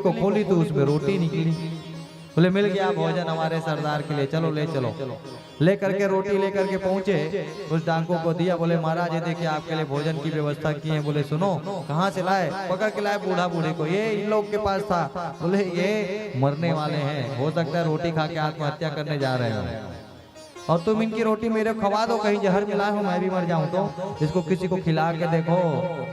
को खोली तो उसमें रोटी निकली। बोले मिल गया भोजन हमारे सरदार के लिए, चलो ले चलो। लेकर के रोटी लेकर के पहुंचे, उस डाकू को दिया। बोले महाराज ये देखिए आपके लिए भोजन की व्यवस्था की है। बोले सुनो कहाँ से लाए? पकड़ के लाए बूढ़ा बूढ़ी को, ये इन लोग के पास था। बोले ये मरने वाले हैं, हो सकता है रोटी खा के आत्महत्या करने जा रहे हैं, और तुम इनकी रोटी मेरे खवा दो, कहीं जहर मिलाए हो मैं भी मर जाऊं तो इसको किसी को खिला के देखो,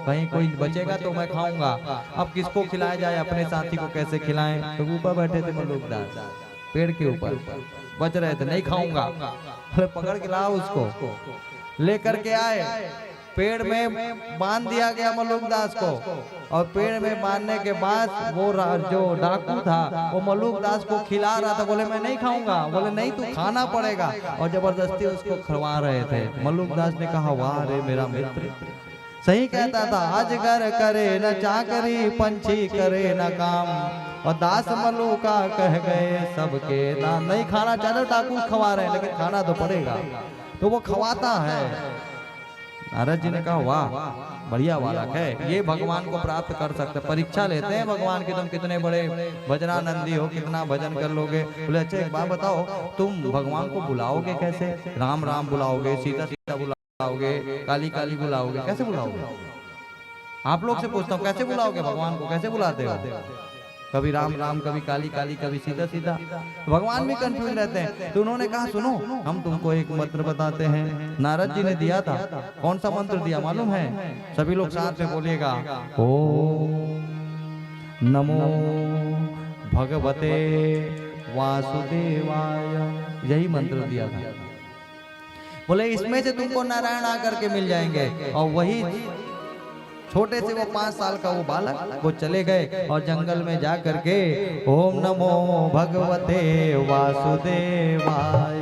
कहीं कोई बचेगा तो मैं खाऊंगा। अब किसको खिलाया जाए, अपने साथी को कैसे खिलाएं? तो ऊपर बैठे थे मलुकदास, पेड़ के ऊपर बच रहे थे, नहीं खाऊंगा। पकड़ के लाओ उसको, लेकर के आए, पेड़ में बांध दिया गया मलुकदास को। और पेड़ में बांधने के बाद वो जो डाकू था वो मलुकदास को खिला रहा था। बोले मैं नहीं खाऊंगा। बोले नहीं तू खाना पड़ेगा, और जबरदस्ती उसको खिलवा रहे थे। मलुकदास ने कहा वाह रे मेरा मित्र, सही कहता था, अजगर करे न चाकरी, पंछी करे न काम, और दास मलुका कह गए सबके दाम। नहीं खाना चाहते डाकू खवा रहे हैं, लेकिन खाना तो पड़ेगा, तो वो खवाता है। नारद जी ने कहा वाह बढ़िया बालक है, ये भगवान को प्राप्त कर सकते। परीक्षा लेते हैं भगवान की, तुम कितने बड़े भजनानंदी हो, कितना भजन कर लोगे। बोले अच्छा एक बात बताओ, तुम भगवान को बुलाओगे कैसे? राम राम बुलाओगे, सीता सीता बुलाओगे, काली काली बुलाओगे, कैसे बुलाओगे? आप लोग से पूछता हूँ कैसे बुलाओगे भगवान को, कैसे बुलाते हो? कभी राम राम, कभी काली काली, कभी सीधा सीधा। भगवान भी कंफ्यूज रहते हैं। तो उन्होंने कहा सुनो हम तुमको एक मंत्र बताते हैं, नारद जी ने दिया था। कौन सा मंत्र दिया मालूम है? सभी लोग साथ में बोलिएगा, ओम नमो भगवते वासुदेवाय। यही मंत्र दिया था। बोले इसमें से तुमको नारायण आकर के मिल जाएंगे। और वही छोटे से वो 5 साल का वो बालक वो चले गए और जंगल में जा करके ओम नमो भगवते वासुदेवाय,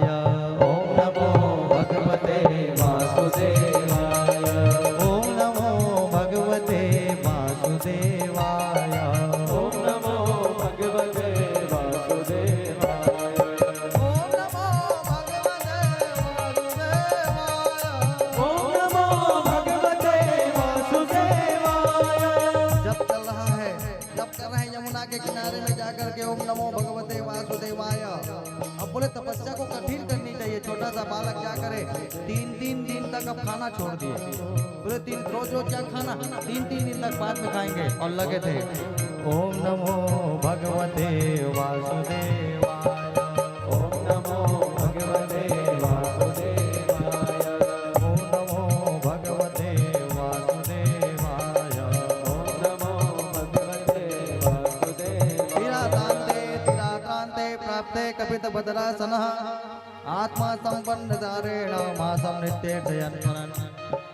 ओम नमो भगवते वासुदेवाय, ओम नमो भगवते वासुदेवाय, ओम नमो भगवते वासुदेवाय, ओम नमो भगवते वासुदेवाय, ओम नमो भगवते यमुना के किनारे में जाकर के ओम नमो भगवते वासुदेवाय। अब बोले तपस्या को कठिन करनी चाहिए। छोटा सा बालक क्या करे, 3-3 दिन तक अब खाना छोड़ दिए। बोले 3 रोज रोज क्या खाना, 3-3 दिन तक बाद में खाएंगे। और लगे थे ओम नमो भगवते वासुदेवाय, ओम नमो भगवते वासुदेवाय, ओम नमो भगवते वासुदेवाय, ओम नमो भगवते वासुदेवाय। प्राप्ते कपित भद्रासनः आत्मा संपन्न धारेण मासम नित्य जयन।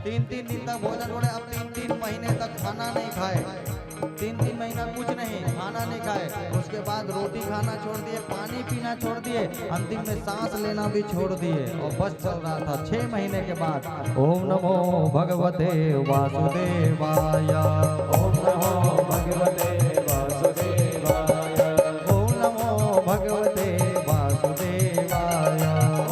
3-3 दिन तक भोजन छोड़े। अब 3-3 महीने तक खाना नहीं खाए, 3-3 महीना कुछ नहीं खाना नहीं खाए। उसके बाद रोटी खाना छोड़ दिए, पानी पीना छोड़ दिए, अंतिम में सांस लेना भी छोड़ दिए। और बस चल रहा था। 6 महीने के बाद ओम नमो भगवते वासुदेवाय, ओम नमो भगवते वासुदेवाय, ओम नमो भगवते वासुदेवाय,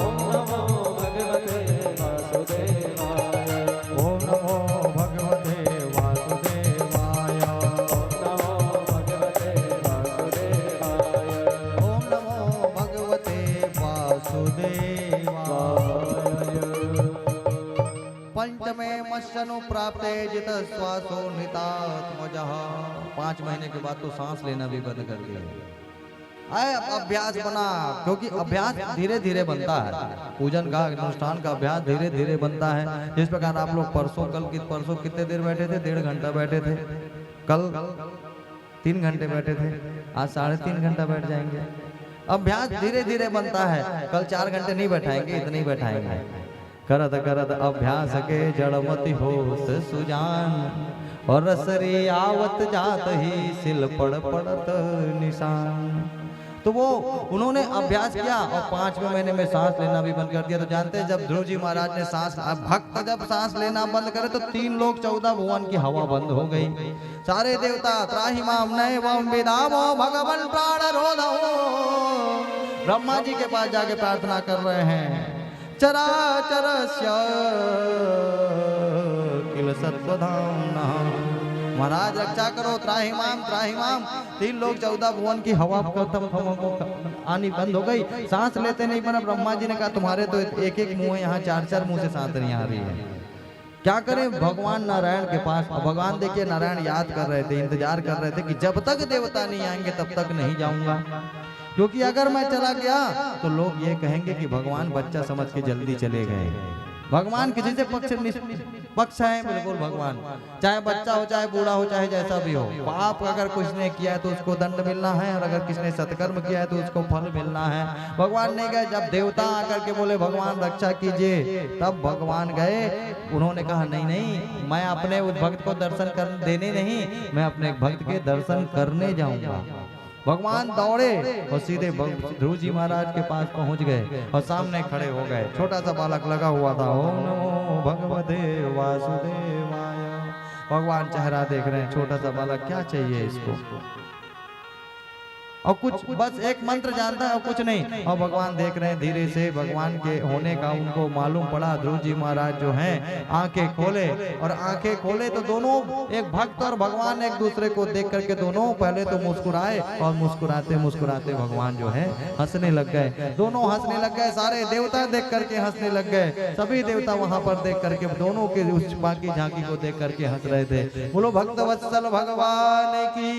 ओम नमो भगवते वासुदेवाय, ओम नमो भगवते वासुदेवाय, ओम नमो भगवते वासुदेवाय। पंचमे मस्यनु प्राप्ते जित श्वासो नितात्मजः। 5 महीने के बाद तो सांस लेना भी बंद कर दिया। अभ्यास बना, क्योंकि अभ्यास धीरे धीरे बनता है। पूजन का अनुष्ठान का अभ्यास धीरे धीरे बनता है। जिस प्रकार आप लोग परसों कितने देर बैठे थे? 1.5 घंटा बैठे थे। कल 3 घंटे बैठे थे, आज 3.5 घंटा बैठ जाएंगे। अभ्यास धीरे धीरे बनता है। कल 4 घंटे नहीं बैठाएंगे, इतने ही बैठाएंगे। करत करत अभ्यास के जड़मति होत सुजान, और रसरी आवत जात ही सिल पड़ पड़त निशान। तो वो उन्होंने अभ्यास किया और 5वें महीने में सांस लेना भी बंद कर दिया। तो जानते हैं जब ध्रुव जी महाराज ने भक्त जब सांस लेना बंद करे तो 3 लोग 14 भुवन की हवा बंद हो गई। सारे देवता त्राहि माम नैवं विदामो भगवन् प्राण रोधो, ब्रह्मा जी के पास जाके प्रार्थना कर रहे हैं। चराचरस्य किल सत्वधाम्ना महाराज रक्षा करो, त्राहिमाम त्राहिमाम। 3 लोग 14 भुवन की हवा आनी बंद हो गई, सांस लेते नहीं बना। ब्रह्मा जी ने कहा तुम्हारे तो एक एक मुंह है, यहाँ 4-4 मुंह से सांस नहीं आ रही है, क्या करें। भगवान नारायण के पास, भगवान देखिए नारायण याद कर रहे थे, इंतजार कर रहे थे कि जब तक देवता नहीं आएंगे तब तक नहीं जाऊंगा, क्योंकि अगर मैं चला गया तो लोग ये कहेंगे कि भगवान बच्चा समझ के जल्दी चले गए। भगवान किसी से पक्ष है, बिल्कुल भगवान, चाहे बच्चा हो चाहे बूढ़ा हो चाहे जैसा भी हो। पाप अगर कुछ ने किया है तो उसको दंड मिलना है, और अगर किसने सत्कर्म किया है तो उसको फल मिलना है। भगवान नहीं गए, जब देवता आकर के बोले भगवान रक्षा कीजिए तब भगवान गए। उन्होंने कहा नहीं नहीं, मैं अपने उस भक्त को दर्शन कर देने नहीं, मैं अपने भक्त के दर्शन करने जाऊंगा। भगवान दौड़े और सीधे ध्रुव जी महाराज के पास पहुंच गए और सामने खड़े हो गए। छोटा सा बालक लगा हुआ था, ओम नमो भगवते वासुदेवाय। भगवान चेहरा देख रहे हैं, छोटा सा बालक, क्या चाहिए इसको, और कुछ बस एक मंत्र जानता है और कुछ नहीं। और भगवान देख रहे हैं, धीरे से भगवान के होने का उनको मालूम पड़ा। ध्रुव जी महाराज जो हैं आंखें खोले, और आंखें खोले तो दोनों, एक भक्त और भगवान एक दूसरे को देख करके दोनों पहले तो मुस्कुराए, और मुस्कुराते मुस्कुराते भगवान जो है हंसने लग गए। दोनों हंसने लग गए, सारे देवता देख करके हंसने लग गए। सभी देवता वहां पर देख करके दोनों के उस बाकी झांकी को देख करके हंस रहे थे। बोलो भक्त वत्सल भगवान की।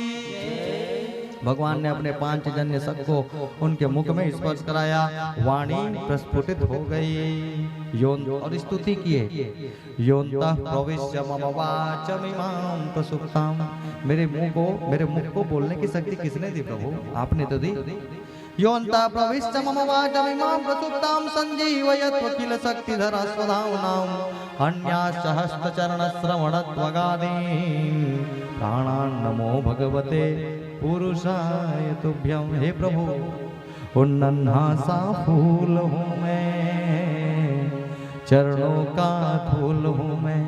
भगवान ने अपने 5 जन्य शक को उनके मुख में स्पर्श कराया, वाणी प्रस्फुटित हो गई। योन और स्तुति किए, योनता प्रविश्य मम वाचमिमां प्रसुप्तां। मेरे मुख को बोलने की शक्ति किसने दी प्रभु? आपने तो दी। योनता प्रविश्य मम वाचमिमां प्रसुप्तां संजीवयत् किल शक्तिधरा स्वधाम्नां अन्याश्च चरण श्रवण त्वगादीन् प्राणान् नमो भगवते पुरुषाय तुभ्यं। हे प्रभु, उन नन्हा सा फूल हूँ मैं, चरणों का धूल हूँ मैं,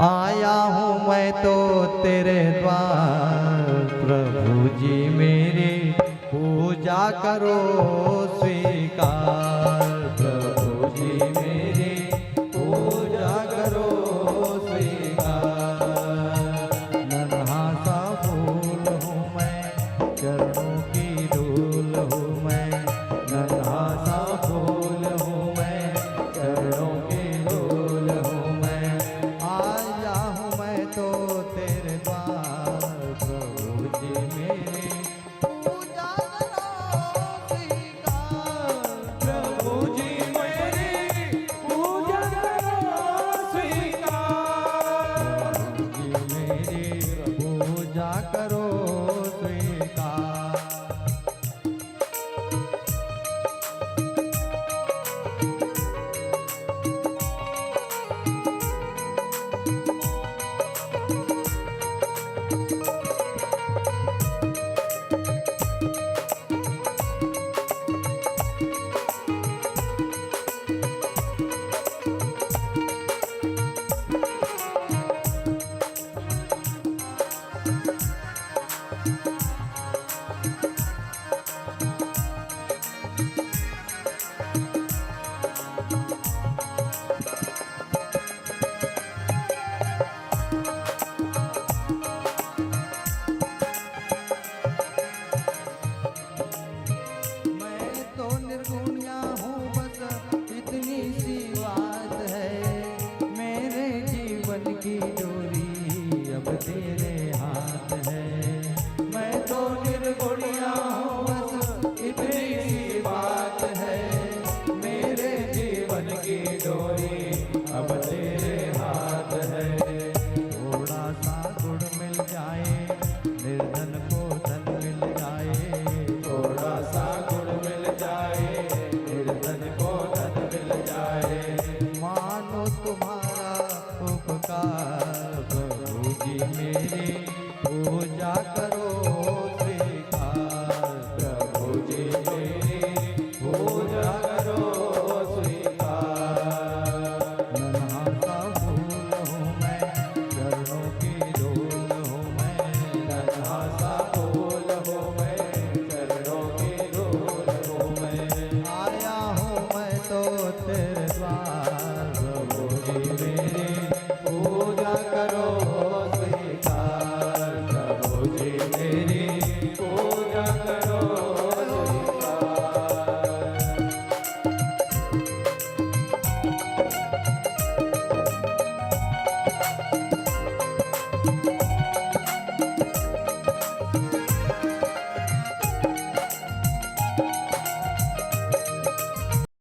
आया हूँ मैं तो तेरे द्वार। प्रभु जी मेरी पूजा करो स्वीकार।